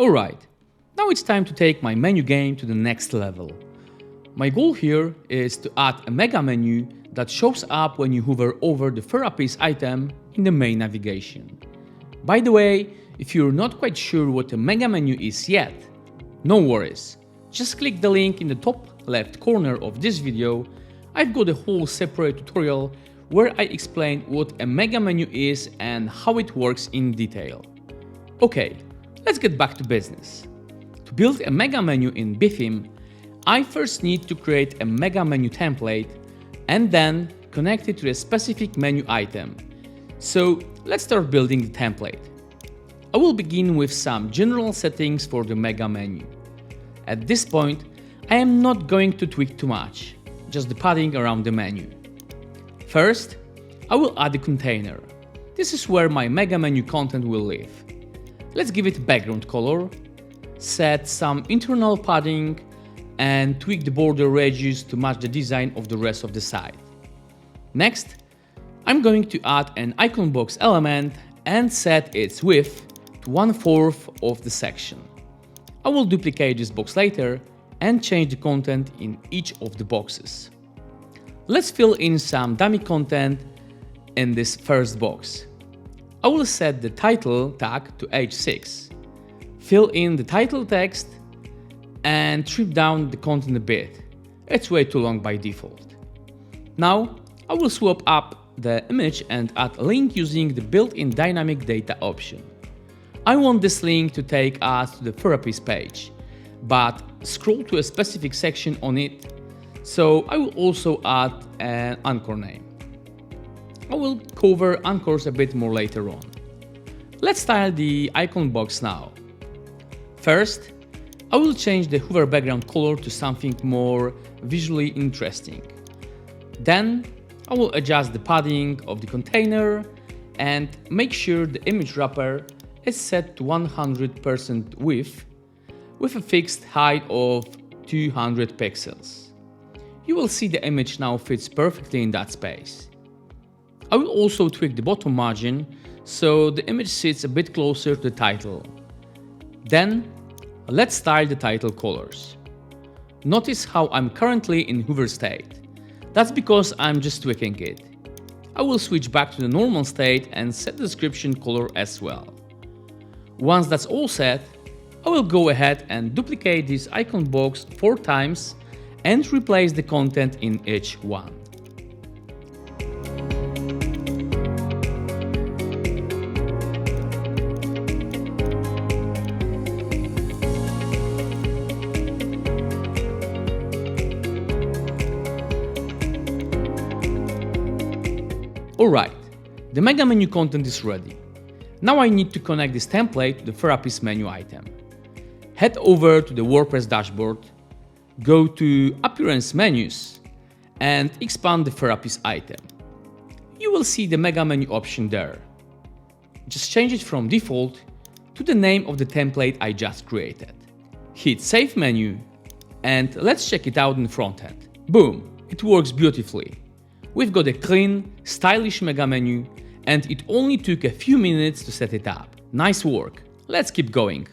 Alright, now it's time to take my menu game to the next level. My goal here is to add a mega menu that shows up when you hover over the Therapies item in the main navigation. By the way, if you're not quite sure what a mega menu is yet, no worries. Just click the link in the top left corner of this video. I've got a whole separate tutorial where I explain what a mega menu is and how it works in detail. Okay, let's get back to business. To build a mega menu in BeTheme, I first need to create a mega menu template and then connect it to a specific menu item. So let's start building the template. I will begin with some general settings for the mega menu. At this point, I am not going to tweak too much, just the padding around the menu. First, I will add a container. This is where my mega menu content will live. Let's give it a background color, set some internal padding, and tweak the border radius to match the design of the rest of the site. Next, I'm going to add an icon box element and set its width to 1/4 of the section. I will duplicate this box later and change the content in each of the boxes. Let's fill in some dummy content in this first box. I will set the title tag to H6, fill in the title text, and trim down the content a bit. It's way too long by default. Now, I will swap up the image and add a link using the built-in dynamic data option. I want this link to take us to the Therapies page, but scroll to a specific section on it, so I will also add an anchor name. I will cover anchors a bit more later on. Let's style the icon box now. First, I will change the hover background color to something more visually interesting. Then, I will adjust the padding of the container and make sure the image wrapper is set to 100% width with a fixed height of 200 pixels. You will see the image now fits perfectly in that space. I will also tweak the bottom margin so the image sits a bit closer to the title. Then, let's style the title colors. Notice how I'm currently in hover state. That's because I'm just tweaking it. I will switch back to the normal state and set the description color as well. Once that's all set, I will go ahead and duplicate this icon box 4 times and replace the content in each one. Alright, the mega menu content is ready. Now I need to connect this template to the Therapies menu item. Head over to the WordPress dashboard, go to Appearance Menus, and expand the Therapies item. You will see the mega menu option there. Just change it from default to the name of the template I just created. Hit Save Menu, and let's check it out in frontend. Boom, it works beautifully. We've got a clean, stylish mega menu, and it only took a few minutes to set it up. Nice work. Let's keep going.